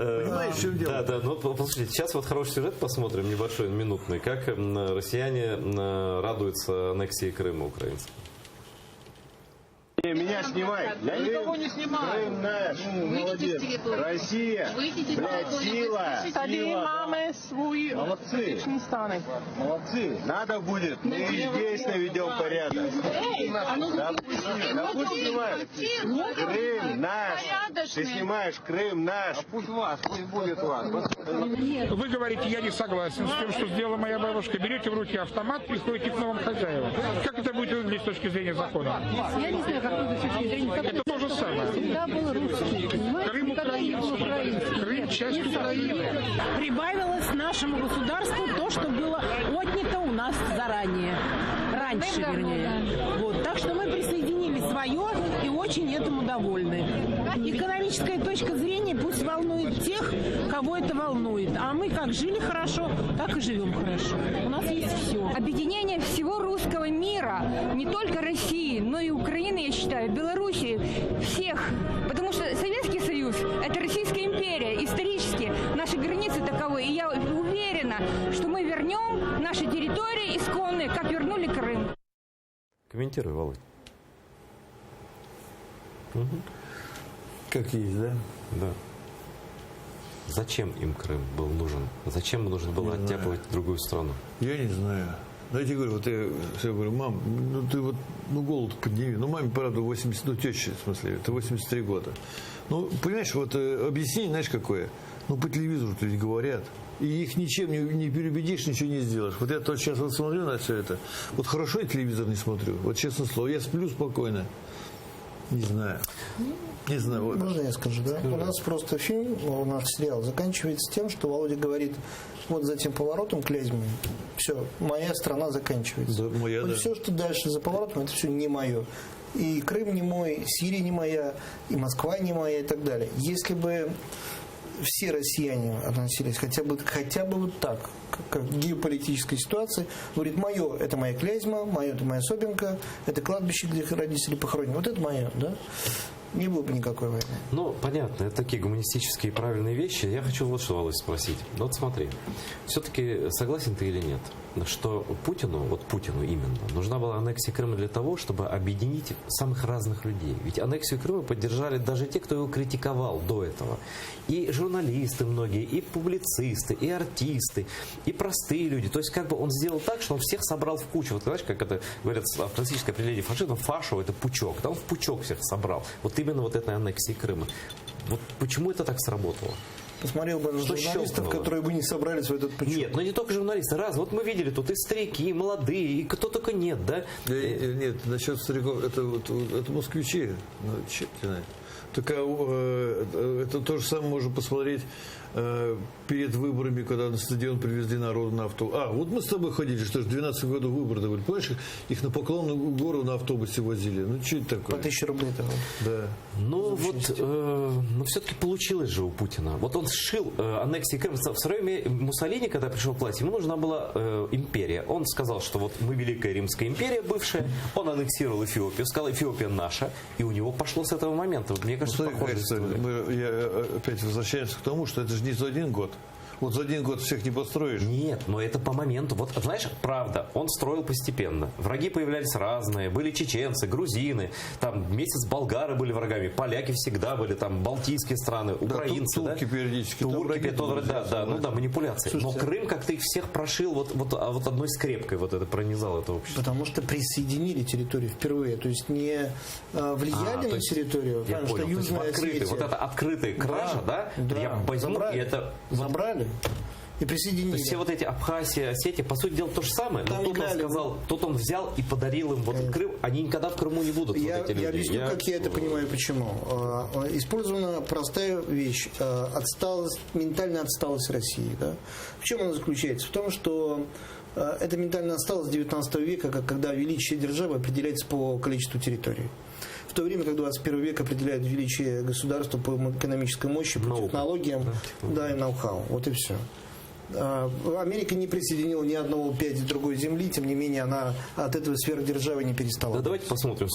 Понимаешь, в чем дело? Да, ну послушайте, сейчас вот хороший сюжет посмотрим, небольшой, минутный, как россияне радуются аннексии Крыма украинцам. Меня снимай. Я никого не снимаю. Крым наш. Молодец. Россия. Блядь, сила. Тоді мами свої фактичні стани. Молодцы. Надо будет. Мы здесь наведем порядок. Да пусть снимают. Крым наш. Ты снимаешь Крым наш. Пусть вас, пусть будет вас. Вы говорите, я не согласен с тем, что сделала моя бабушка. Берете в руки автомат, приходите к новым хозяевам. Как это будет выглядеть с точки зрения закона? Я не знаю, какой с точки зрения. Это то же самое. Всегда был русский. Крым украинский. Крым часть Украины. Прибавилось нашему государству то, что было отнято у нас заранее. Раньше, вернее. Вот. Так что мы присоединили свое и очень этому довольны. Экономическая точка зрения пусть волнует тех, кого это волнует. А мы как жили хорошо, так и живем хорошо. У нас есть все. Объединение всего русского мира, не только России, но и Украины, я считаю, Белоруссии, всех. Потому что Советский Союз – это Российская империя. Исторически наши границы таковы. И я уверена, что мы вернем наши территории исконные, как вернули Крым. Комментируй, Володь. Угу. Как есть, да? Да. Зачем им Крым был нужен? Зачем нужно было оттяпывать другую страну? Я не знаю. Знаете, говорю, вот я все говорю, мам, ну ты вот, ну голову подними. Ну маме, правда, 80, ну теще, в смысле, это 83 года. Ну, понимаешь, вот объяснение, знаешь, какое? Ну, по телевизору-то ведь говорят. И их ничем не переубедишь, ничего не сделаешь. Вот я вот сейчас вот смотрю на все это. Вот хорошо я телевизор не смотрю. Вот честное слово, я сплю спокойно. Не знаю. Не знаю. Вот. Можно я скажу, да? У нас просто фильм, наш сериал заканчивается тем, что Володя говорит, вот за тем поворотом Клязьмы, все, моя страна заканчивается. Да, моя, вот да. Все, что дальше за поворотом, это все не мое. И Крым не мой, Сирия не моя, и Москва не моя, и так далее. Если бы все россияне относились хотя бы вот так, как к геополитической ситуации, говорит, мое это моя Клязьма, мое это моя Собинка, это кладбище, где родители похоронены, вот это мое, да? Не было бы никакой войны. Ну, понятно, это такие гуманистические правильные вещи. Я хочу вот что, Володь, спросить. Вот смотри, все-таки согласен ты или нет, что Путину, вот Путину именно, нужна была аннексия Крыма для того, чтобы объединить самых разных людей. Ведь аннексию Крыма поддержали даже те, кто его критиковал до этого. И журналисты многие, и публицисты, и артисты, и простые люди. То есть как бы он сделал так, что он всех собрал в кучу. Вот знаешь, как это говорят, классическое определение фашизма, фашо это пучок. Да, он в пучок всех собрал. Вот именно вот этой аннексии Крыма. Вот почему это так сработало? Посмотрел бы на журналистов, которые бы не собрались в этот пучок. Нет, но не только журналисты. Вот мы видели тут и старики, и молодые, и кто только нет, да? Нет, насчет стариков, это москвичи. Ну, черт знает. Так, это то же самое можно посмотреть перед выборами, когда на стадион привезли народу на автобус. Вот мы с тобой ходили, что ж, 12 годов выборы были. Помнишь, их на Поклонную гору на автобусе возили? Ну, что это такое? По 1000 рублей того. Да. Ну, вот, но все-таки получилось же у Путина. Вот он сшил аннексии Крыма. В свое время Муссолини, когда пришел к власти, ему нужна была империя. Он сказал, что вот мы Великая Римская империя бывшая. Он аннексировал Эфиопию, сказал, Эфиопия наша. И у него пошло с этого момента. Мне кажется, похоже. Я опять возвращаюсь к тому, что это же не за один год. Вот за один год всех не построишь. Нет, но это по моменту. Вот, знаешь, правда, он строил постепенно. Враги появлялись разные. Были чеченцы, грузины. Там месяц болгары были врагами. Поляки всегда были. Там балтийские страны, украинцы. Турки периодически. Да, манипуляции. Слушайте, но Крым как-то их всех прошил вот одной скрепкой. Вот это пронизал это общество. Потому что присоединили территорию впервые. То есть не влияли на территорию. Я понял. Что Южная Осетия. Вот это открытая кража, да? Я возьму, забрали. И это... Забрали. И присоединили. То есть все вот эти Абхазия, Осетия, по сути дела, то же самое. Но тут он сказал, тут он взял и подарил им вот Крым. Они никогда в Крыму не будут, я, вот эти люди. Я объясню, как я это понимаю, почему. Использована простая вещь. Ментальная отсталость России. Да? В чем она заключается? В том, что эта ментальная отсталость 19 века, когда величие державы определяется по количеству территорий. В то время, как 21 век определяет величие государства по экономической мощи, по технологиям, да, и ноу-хау. Вот и все. Америка не присоединила ни одного пяди другой земли, тем не менее она от этого сферы державы не перестала. Да, давайте посмотрим.